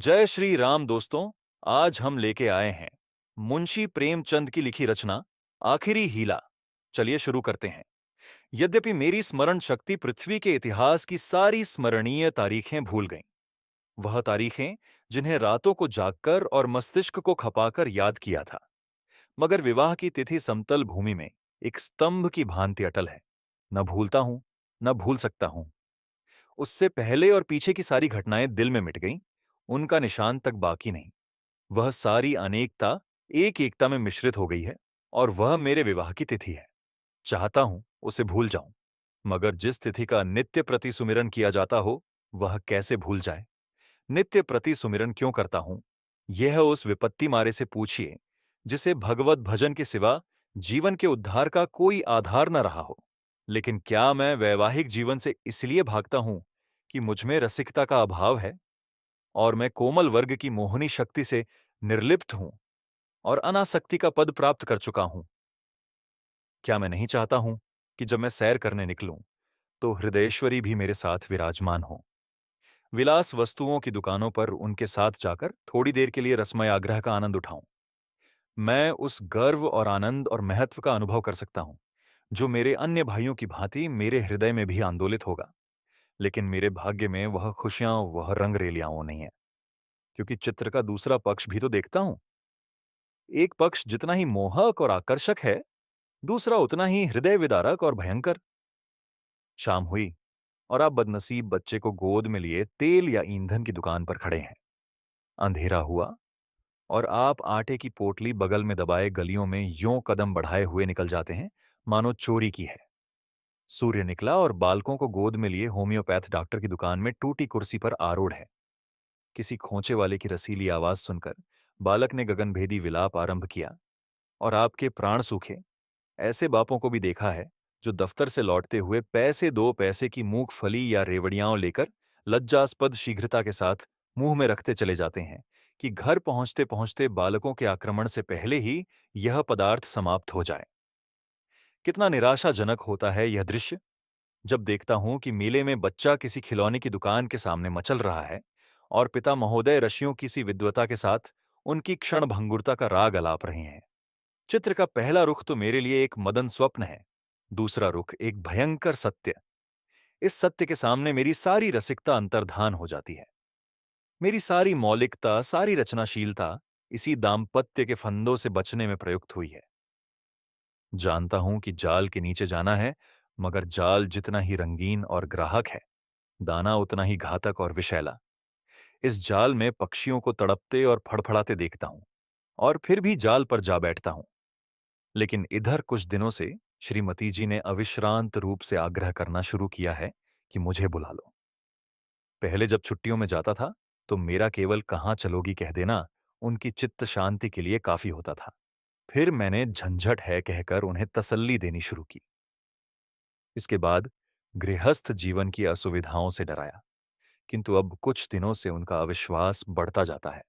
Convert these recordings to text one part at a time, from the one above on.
जय श्री राम दोस्तों। आज हम लेके आए हैं मुंशी प्रेमचंद की लिखी रचना आखिरी हीला। चलिए शुरू करते हैं। यद्यपि मेरी स्मरण शक्ति पृथ्वी के इतिहास की सारी स्मरणीय तारीखें भूल गईं, वह तारीखें जिन्हें रातों को जागकर और मस्तिष्क को खपाकर याद किया था, मगर विवाह की तिथि समतल भूमि में एक स्तंभ की भांति अटल है। न भूलता हूं, न भूल सकता हूं। उससे पहले और पीछे की सारी घटनाएं दिल में मिट गईं, उनका निशान तक बाकी नहीं। वह सारी अनेकता एक एकता में मिश्रित हो गई है, और वह मेरे विवाह की तिथि है। चाहता हूं उसे भूल जाऊं, मगर जिस तिथि का नित्य प्रति सुमिरन किया जाता हो, वह कैसे भूल जाए। नित्य प्रति सुमिरन क्यों करता हूं, यह उस विपत्ति मारे से पूछिए जिसे भगवत भजन के सिवा जीवन के उद्धार का कोई आधार न रहा हो। लेकिन क्या मैं वैवाहिक जीवन से इसलिए भागता हूं कि मुझमें रसिकता का अभाव है, और मैं कोमल वर्ग की मोहनी शक्ति से निर्लिप्त हूं और अनासक्ति का पद प्राप्त कर चुका हूं? क्या मैं नहीं चाहता हूं कि जब मैं सैर करने निकलूं तो हृदयेश्वरी भी मेरे साथ विराजमान हो? विलास वस्तुओं की दुकानों पर उनके साथ जाकर थोड़ी देर के लिए रसमय आग्रह का आनंद उठाऊं। मैं उस गर्व और आनंद और महत्व का अनुभव कर सकता हूं जो मेरे अन्य भाइयों की भांति मेरे हृदय में भी आंदोलित होगा। लेकिन मेरे भाग्य में वह खुशियां, वह रंग रेलियां नहीं है, क्योंकि चित्र का दूसरा पक्ष भी तो देखता हूं। एक पक्ष जितना ही मोहक और आकर्षक है, दूसरा उतना ही हृदय विदारक और भयंकर। शाम हुई और आप बदनसीब बच्चे को गोद में लिए तेल या ईंधन की दुकान पर खड़े हैं। अंधेरा हुआ और आप आटे की पोटली बगल में दबाए गलियों में यों कदम बढ़ाए हुए निकल जाते हैं मानो चोरी की है। सूर्य निकला और बालकों को गोद में लिए होम्योपैथ डॉक्टर की दुकान में टूटी कुर्सी पर आरूढ़ है। किसी खोंचे वाले की रसीली आवाज सुनकर बालक ने गगनभेदी विलाप आरंभ किया, और आपके प्राण सूखे ऐसे बापों को भी देखा है जो दफ्तर से लौटते हुए पैसे दो पैसे की मूंगफली या रेवड़ियां लेकर लज्जास्पद शीघ्रता के साथ मुंह में रखते चले जाते हैं कि घर पहुंचते पहुंचते बालकों के आक्रमण से पहले ही यह पदार्थ समाप्त हो जाए। कितना निराशाजनक होता है यह दृश्य जब देखता हूं कि मेले में बच्चा किसी खिलौने की दुकान के सामने मचल रहा है और पिता महोदय रशियों की सी विद्वता के साथ उनकी क्षण भंगुरता का राग अलाप रहे हैं। चित्र का पहला रुख तो मेरे लिए एक मदन स्वप्न है, दूसरा रुख एक भयंकर सत्य। इस सत्य के सामने मेरी सारी रसिकता अंतर्धान हो जाती है। मेरी सारी मौलिकता, सारी रचनाशीलता इसी दाम्पत्य के फंदों से बचने में प्रयुक्त हुई है। जानता हूं कि जाल के नीचे जाना है, मगर जाल जितना ही रंगीन और ग्राहक है, दाना उतना ही घातक और विषैला। इस जाल में पक्षियों को तड़पते और फड़फड़ाते देखता हूं, और फिर भी जाल पर जा बैठता हूं। लेकिन इधर कुछ दिनों से श्रीमती जी ने अविश्रांत रूप से आग्रह करना शुरू किया है कि मुझे बुला लो। पहले जब छुट्टियों में जाता था तो मेरा केवल कहाँ चलोगी कह देना उनकी चित्त शांति के लिए काफी होता था। फिर मैंने झंझट है कहकर उन्हें तसल्ली देनी शुरू की। इसके बाद गृहस्थ जीवन की असुविधाओं से डराया, किंतु अब कुछ दिनों से उनका अविश्वास बढ़ता जाता है।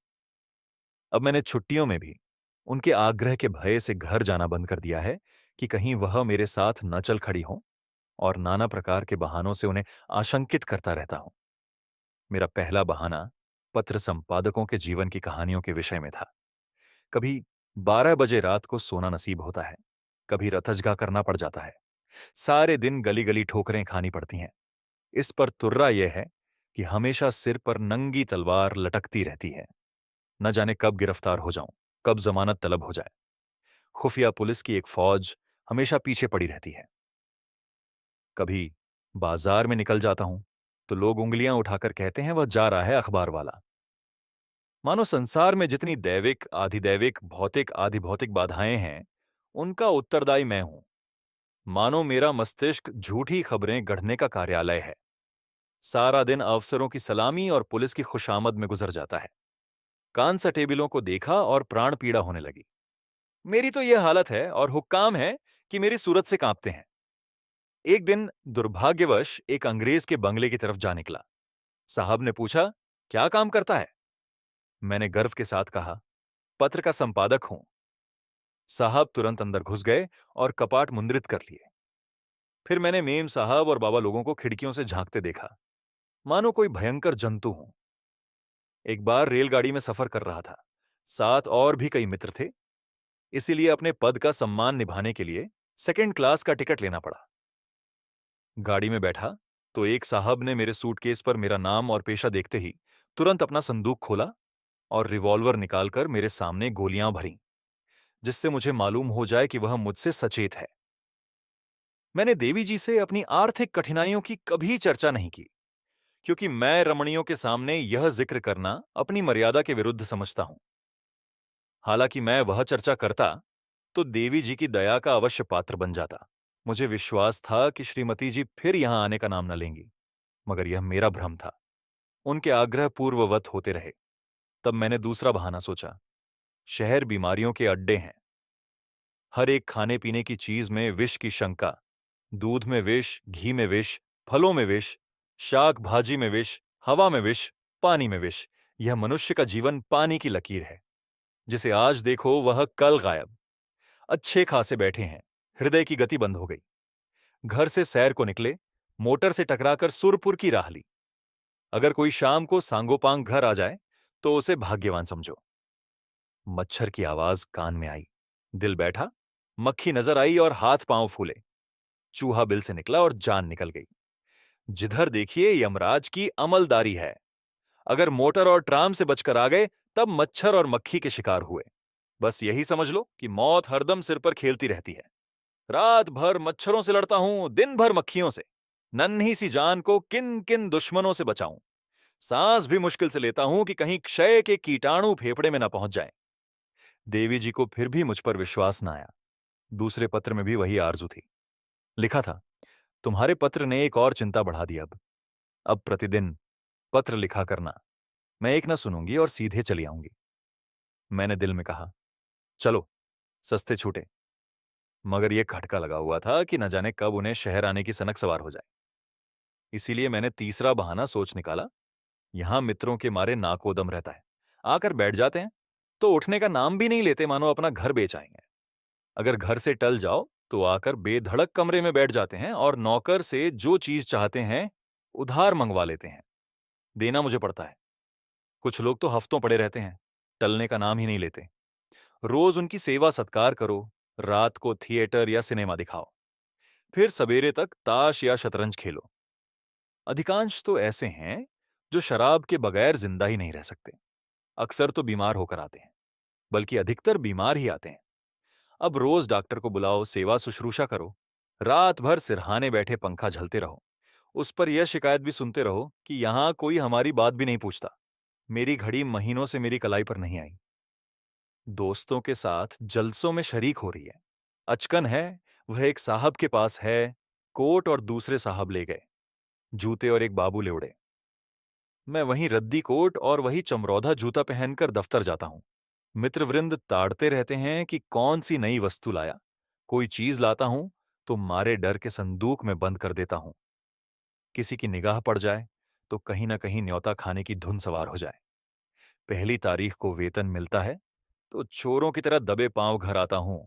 अब मैंने छुट्टियों में भी उनके आग्रह के भय से घर जाना बंद कर दिया है कि कहीं वह मेरे साथ न चल खड़ी हों, और नाना प्रकार के बहानों से उन्हें आशंकित करता रहता हूं। मेरा पहला बहाना पत्र संपादकों के जीवन की कहानियों के विषय में था। कभी 12 बजे रात को सोना नसीब होता है, कभी रतजगा करना पड़ जाता है। सारे दिन गली गली ठोकरें खानी पड़ती हैं। इस पर तुर्रा यह है कि हमेशा सिर पर नंगी तलवार लटकती रहती है। न जाने कब गिरफ्तार हो जाऊं, कब जमानत तलब हो जाए। खुफिया पुलिस की एक फौज हमेशा पीछे पड़ी रहती है। कभी बाजार में निकल जाता हूं तो लोग उंगलियां उठाकर कहते हैं वह जा रहा है अखबार वाला। मानो संसार में जितनी दैविक, आधिदैविक, भौतिक, आधिभौतिक बाधाएं हैं, उनका उत्तरदायी मैं हूं। मानो मेरा मस्तिष्क झूठी खबरें गढ़ने का कार्यालय है। सारा दिन अफसरों की सलामी और पुलिस की खुशामद में गुजर जाता है। कांस्टेबलों को देखा और प्राण पीड़ा होने लगी। मेरी तो यह हालत है, और हुक्काम है कि मेरी सूरत से कांपते हैं। एक दिन दुर्भाग्यवश एक अंग्रेज के बंगले की तरफ जा निकला। साहब ने पूछा, क्या काम करता है? मैंने गर्व के साथ कहा, पत्र का संपादक हूं। साहब तुरंत अंदर घुस गए और कपाट मुंद्रित कर लिए। फिर मैंने मेम साहब और बाबा लोगों को खिड़कियों से झांकते देखा, मानो कोई भयंकर जंतु हूं। एक बार रेलगाड़ी में सफर कर रहा था। साथ और भी कई मित्र थे। इसीलिए अपने पद का सम्मान निभाने के लिए सेकंड क्लास का टिकट लेना पड़ा। गाड़ी में बैठा तो एक साहब ने मेरे सूटकेस पर मेरा नाम और पेशा देखते ही तुरंत अपना संदूक खोला और रिवॉल्वर निकालकर मेरे सामने गोलियां भरीं, जिससे मुझे मालूम हो जाए कि वह मुझसे सचेत है। मैंने देवी जी से अपनी आर्थिक कठिनाइयों की कभी चर्चा नहीं की, क्योंकि मैं रमणियों के सामने यह जिक्र करना अपनी मर्यादा के विरुद्ध समझता हूं। हालांकि मैं वह चर्चा करता तो देवी जी की दया का अवश्य पात्र बन जाता। मुझे विश्वास था कि श्रीमती जी फिर यहां आने का नाम न लेंगी, मगर यह मेरा भ्रम था। उनके आग्रह पूर्ववत होते रहे। तब मैंने दूसरा बहाना सोचा। शहर बीमारियों के अड्डे हैं। हर एक खाने पीने की चीज में विष की शंका। दूध में विष, घी में विष, फलों में विष, शाक भाजी में विष, हवा में विष, पानी में विष। यह मनुष्य का जीवन पानी की लकीर है। जिसे आज देखो वह कल गायब। अच्छे खासे बैठे हैं, हृदय की गति बंद हो गई। घर से सैर को निकले, मोटर से टकराकर सुरपुर की राह ली। अगर कोई शाम को सांगोपांग घर आ जाए तो उसे भाग्यवान समझो। मच्छर की आवाज कान में आई। दिल बैठा, मक्खी नजर आई और हाथ पांव फूले। चूहा बिल से निकला और जान निकल गई। जिधर देखिए यमराज की अमलदारी है। अगर मोटर और ट्राम से बचकर आ गए तब मच्छर और मक्खी के शिकार हुए। बस यही समझ लो कि मौत हरदम सिर पर खेलती रहती है। रात भर मच्छरों से लड़ता हूं, दिन भर मक्खियों से। नन्ही सी जान को किन किन दुश्मनों से बचाऊं। सांस भी मुश्किल से लेता हूं कि कहीं क्षय के कीटाणु फेफड़े में न पहुंच जाएं। देवी जी को फिर भी मुझ पर विश्वास न आया। दूसरे पत्र में भी वही आरजू थी। लिखा था, तुम्हारे पत्र ने एक और चिंता बढ़ा दी। अब प्रतिदिन पत्र लिखा करना। मैं एक न सुनूंगी और सीधे चली आऊंगी। मैंने दिल में कहा, चलो, सस्ते छूटे। मगर यह खटका लगा हुआ था कि न जाने कब उन्हें शहर आने की सनक सवार हो जाए। इसीलिए मैंने तीसरा बहाना सोच निकाला। यहां मित्रों के मारे नाकोदम रहता है। आकर बैठ जाते हैं तो उठने का नाम भी नहीं लेते, मानो अपना घर बेच आएंगे। अगर घर से टल जाओ तो आकर बेधड़क कमरे में बैठ जाते हैं और नौकर से जो चीज चाहते हैं उधार मंगवा लेते हैं। देना मुझे पड़ता है। कुछ लोग तो हफ्तों पड़े रहते हैं, टलने का नाम ही नहीं लेते। रोज उनकी सेवा सत्कार करो, रात को थिएटर या सिनेमा दिखाओ, फिर सवेरे तक ताश या शतरंज खेलो। अधिकांश तो ऐसे हैं जो शराब के बगैर जिंदा ही नहीं रह सकते। अक्सर तो बीमार होकर आते हैं, बल्कि अधिकतर बीमार ही आते हैं। अब रोज डॉक्टर को बुलाओ, सेवा शुश्रूषा करो, रात भर सिरहाने बैठे पंखा झलते रहो। उस पर यह शिकायत भी सुनते रहो कि यहां कोई हमारी बात भी नहीं पूछता। मेरी घड़ी महीनों से मेरी कलाई पर नहीं आई। दोस्तों के साथ जलसों में शरीक हो रही है। अचकन है, वह एक साहब के पास है। कोट और दूसरे साहब ले गए। जूते और एक बाबू ले उड़े। मैं वहीं रद्दी कोट और वही चमरौधा जूता पहनकर दफ्तर जाता हूं। मित्रवृंद ताड़ते रहते हैं कि कौन सी नई वस्तु लाया। कोई चीज लाता हूं तो मारे डर के संदूक में बंद कर देता हूं। किसी की निगाह पड़ जाए तो कहीं ना कहीं न्योता खाने की धुन सवार हो जाए। पहली तारीख को वेतन मिलता है तो चोरों की तरह दबे पांव घर आता हूं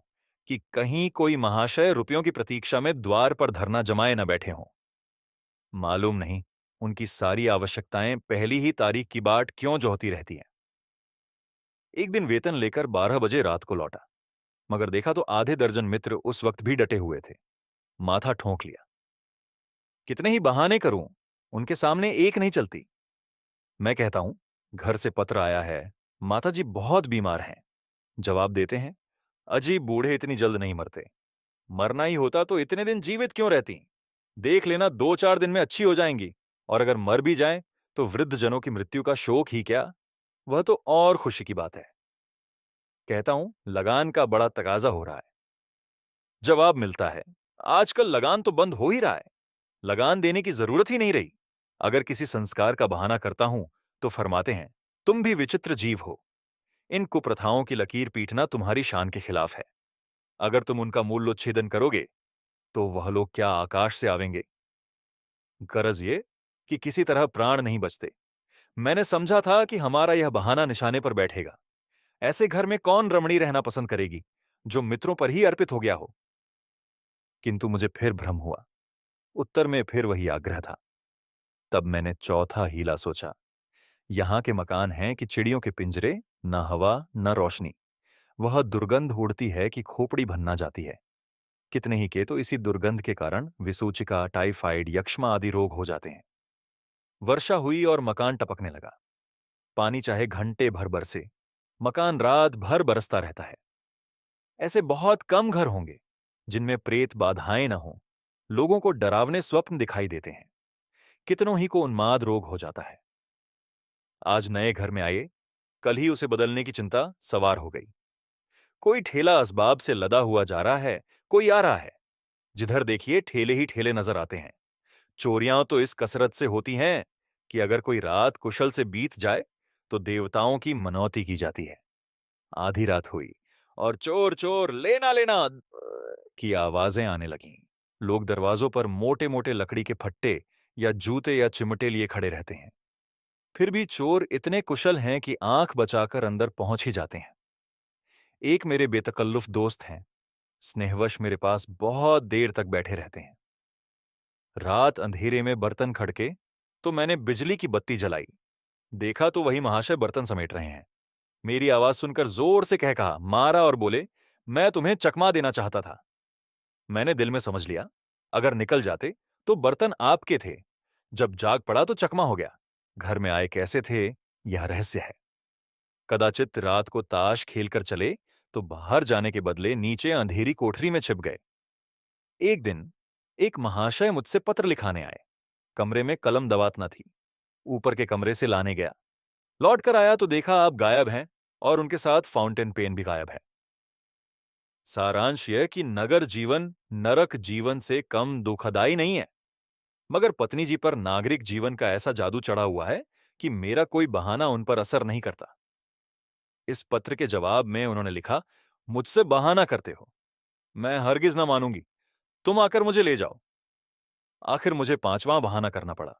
कि कहीं कोई महाशय रुपयों की प्रतीक्षा में द्वार पर धरना जमाए न बैठे हों। मालूम नहीं उनकी सारी आवश्यकताएं पहली ही तारीख की बाट क्यों जोहती रहती हैं। एक दिन वेतन लेकर 12 बजे रात को लौटा, मगर देखा तो आधे दर्जन मित्र उस वक्त भी डटे हुए थे। माथा ठोंक लिया। कितने ही बहाने करूं, उनके सामने एक नहीं चलती। मैं कहता हूं, घर से पत्र आया है, माताजी बहुत बीमार हैं। जवाब देते हैं, अजी बूढ़े इतनी जल्द नहीं मरते। मरना ही होता तो इतने दिन जीवित क्यों रहती। देख लेना 2-4 दिन में अच्छी हो जाएंगी। और अगर मर भी जाएं तो वृद्ध जनों की मृत्यु का शोक ही क्या, वह तो और खुशी की बात है। कहता हूं, लगान का बड़ा तकाजा हो रहा है। जवाब मिलता है, आजकल लगान तो बंद हो ही रहा है। लगान देने की जरूरत ही नहीं रही। अगर किसी संस्कार का बहाना करता हूं तो फरमाते हैं, तुम भी विचित्र जीव हो। इन कुप्रथाओं की लकीर पीटना तुम्हारी शान के खिलाफ है। अगर तुम उनका मूल्योच्छेदन करोगे तो वह लोग क्या आकाश से आवेंगे। गरज ये कि किसी तरह प्राण नहीं बचते। मैंने समझा था कि हमारा यह बहाना निशाने पर बैठेगा। ऐसे घर में कौन रमणी रहना पसंद करेगी जो मित्रों पर ही अर्पित हो गया हो। किंतु मुझे फिर भ्रम हुआ। उत्तर में फिर वही आग्रह था। तब मैंने चौथा हीला सोचा। यहाँ के मकान हैं कि चिड़ियों के पिंजरे, न हवा न रोशनी। वह दुर्गंध उड़ती है कि खोपड़ी भन्ना जाती है। कितने ही के तो इसी दुर्गंध के कारण विसूचिका, टाइफाइड, यक्ष्मा आदि रोग हो जाते हैं। वर्षा हुई और मकान टपकने लगा। पानी चाहे घंटे भर बरसे, मकान रात भर बरसता रहता है। ऐसे बहुत कम घर होंगे जिनमें प्रेत बाधाएं न हों। लोगों को डरावने स्वप्न दिखाई देते हैं। कितनों ही को उन्माद रोग हो जाता है। आज नए घर में आए, कल ही उसे बदलने की चिंता सवार हो गई। कोई ठेला असबाब से लदा हुआ जा रहा है, कोई आ रहा है। जिधर देखिए ठेले ही ठेले नजर आते हैं। चोरियां तो इस कसरत से होती हैं कि अगर कोई रात कुशल से बीत जाए तो देवताओं की मनौती की जाती है। आधी रात हुई और चोर चोर लेना लेना की आवाजें आने लगीं। लोग दरवाजों पर मोटे मोटे लकड़ी के फट्टे या जूते या चिमटे लिए खड़े रहते हैं। फिर भी चोर इतने कुशल हैं कि आंख बचाकर अंदर पहुंच ही जाते हैं। एक मेरे बेतकल्लुफ दोस्त हैं, स्नेहवश मेरे पास बहुत देर तक बैठे रहते हैं। रात अंधेरे में बर्तन खड़के तो मैंने बिजली की बत्ती जलाई। देखा तो वही महाशय बर्तन समेट रहे हैं। मेरी आवाज सुनकर जोर से कह कहा, मारा और बोले, मैं तुम्हें चकमा देना चाहता था। मैंने दिल में समझ लिया, अगर निकल जाते तो बर्तन आपके थे, जब जाग पड़ा तो चकमा हो गया। घर में आए कैसे थे, यह रहस्य है। कदाचित रात को ताश खेलकर चले तो बाहर जाने के बदले नीचे अंधेरी कोठरी में छिप गए। एक दिन एक महाशय मुझसे पत्र लिखाने आए। कमरे में कलम दवात न थी। ऊपर के कमरे से लाने गया। लौट कर आया तो देखा आप गायब हैं और उनके साथ फाउंटेन पेन भी गायब है। सारांश यह कि नगर जीवन नरक जीवन से कम दुखदाई नहीं है, मगर पत्नी जी पर नागरिक जीवन का ऐसा जादू चढ़ा हुआ है कि मेरा कोई बहाना उन पर असर नहीं करता। इस पत्र के जवाब में उन्होंने लिखा, मुझसे बहाना करते हो, मैं हरगिज ना मानूंगी, तुम आकर मुझे ले जाओ। आखिर मुझे पांचवां बहाना करना पड़ा।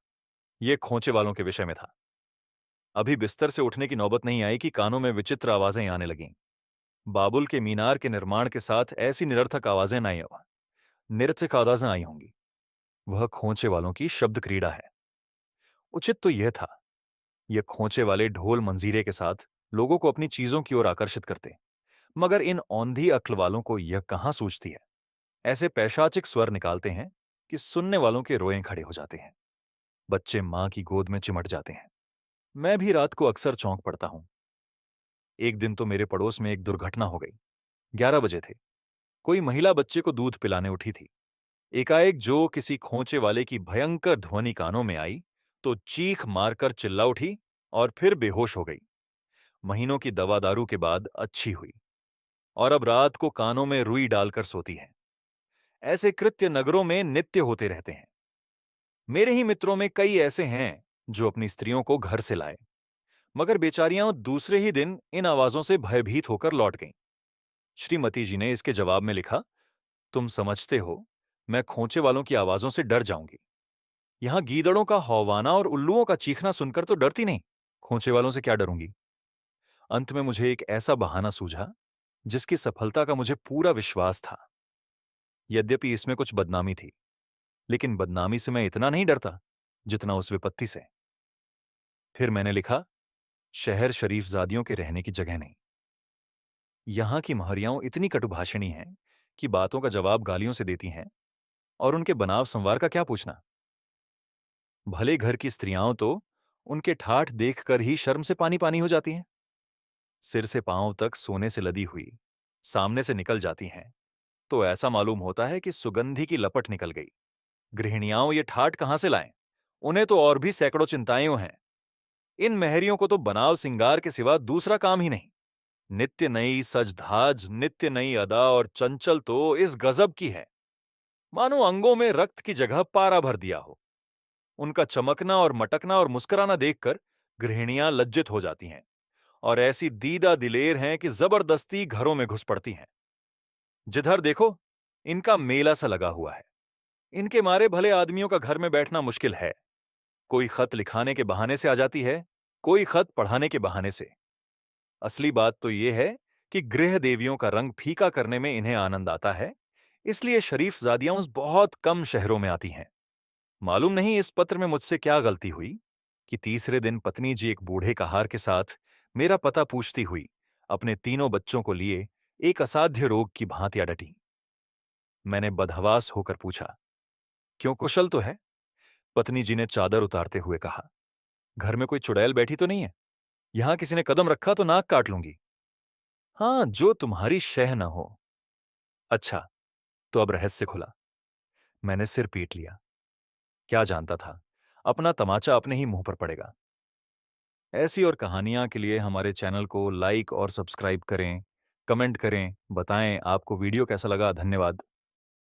यह खोंचे वालों के विषय में था। अभी बिस्तर से उठने की नौबत नहीं आई कि कानों में विचित्र आवाजें आने लगीं। बाबुल के मीनार के निर्माण के साथ ऐसी निरर्थक आवाजें नहीं हो, निरर्थक आवाजें आई होंगी। वह खोंचे वालों की शब्द क्रीड़ा है। उचित तो यह था, यह खोंचे वाले ढोल मंजीरे के साथ लोगों को अपनी चीजों की ओर आकर्षित करते, मगर इन औंधी अक्ल वालों को यह कहां सूझती है। ऐसे पैशाचिक स्वर निकालते हैं कि सुनने वालों के रोएं खड़े हो जाते हैं। बच्चे मां की गोद में चिमट जाते हैं। मैं भी रात को अक्सर चौंक पड़ता हूं। एक दिन तो मेरे पड़ोस में एक दुर्घटना हो गई। 11 बजे थे। कोई महिला बच्चे को दूध पिलाने उठी थी। एकाएक जो किसी खोंचे वाले की भयंकर ध्वनि कानों में आई तो चीख मारकर चिल्ला उठी और फिर बेहोश हो गई। महीनों की दवा दारू के बाद अच्छी हुई और अब रात को कानों में रुई डालकर सोती है। ऐसे कृत्य नगरों में नित्य होते रहते हैं। मेरे ही मित्रों में कई ऐसे हैं जो अपनी स्त्रियों को घर से लाए, मगर बेचारियां दूसरे ही दिन इन आवाजों से भयभीत होकर लौट गईं। श्रीमती जी ने इसके जवाब में लिखा, तुम समझते हो मैं खोंचे वालों की आवाजों से डर जाऊंगी। यहां गीदड़ों का हौवाना और उल्लुओं का चीखना सुनकर तो डरती नहीं, खोंचे वालों से क्या डरूंगी। अंत में मुझे एक ऐसा बहाना सूझा जिसकी सफलता का मुझे पूरा विश्वास था। यद्यपि इसमें कुछ बदनामी थी, लेकिन बदनामी से मैं इतना नहीं डरता जितना उस विपत्ति से। फिर मैंने लिखा, शहर शरीफजादियों के रहने की जगह नहीं। यहां की महरियाओं इतनी कटुभाषिणी हैं कि बातों का जवाब गालियों से देती हैं, और उनके बनाव संवार का क्या पूछना। भले घर की स्त्रियां तो उनके ठाठ देखकर ही शर्म से पानी पानी हो जाती हैं। सिर से पांव तक सोने से लदी हुई सामने से निकल जाती हैं तो ऐसा मालूम होता है कि सुगंधी की लपट निकल गई। गृहिणियाओं ये ठाठ कहां से लाएं? उन्हें तो और भी सैकड़ों चिंताएं हैं। इन महरियों को तो बनाव सिंगार के सिवा दूसरा काम ही नहीं। नित्य नई सज धाज, नित्य नई अदा और चंचल तो इस गजब की है मानो अंगों में रक्त की जगह पारा भर दिया हो। उनका चमकना और मटकना और मुस्कुराना देखकर गृहिणियां लज्जित हो जाती हैं और ऐसी दीदा दिलेर हैं कि जबरदस्ती घरों में घुस पड़ती हैं। जिधर देखो इनका मेला सा लगा हुआ है। इनके मारे भले आदमियों का घर में बैठना मुश्किल है। कोई खत लिखाने के बहाने से आ जाती है, कोई खत पढ़ाने के बहाने से। असली बात तो यह है कि गृह देवियों का रंग फीका करने में इन्हें आनंद आता है, इसलिए शरीफजादियां बहुत कम शहरों में आती हैं। मालूम नहीं इस पत्र में मुझसे क्या गलती हुई। कि तीसरे दिन पत्नी जी एक बूढ़े कहार के साथ मेरा पता पूछती हुई अपने तीनों बच्चों को लिए एक असाध्य रोग की भांति डटी। मैंने बदहवास होकर पूछा, क्यों, कुशल तो है? पत्नी जी ने चादर उतारते हुए कहा, घर में कोई चुड़ैल बैठी तो नहीं है? यहां किसी ने कदम रखा तो नाक काट लूंगी। हाँ, जो तुम्हारी शह न हो। अच्छा, तो अब रहस्य खुला। मैंने सिर पीट लिया। क्या जानता था, अपना तमाचा अपने ही मुंह पर पड़ेगा। ऐसी और कहानियां के लिए हमारे चैनल को लाइक और सब्सक्राइब करें, कमेंट करें, बताएं आपको वीडियो कैसा लगा। धन्यवाद।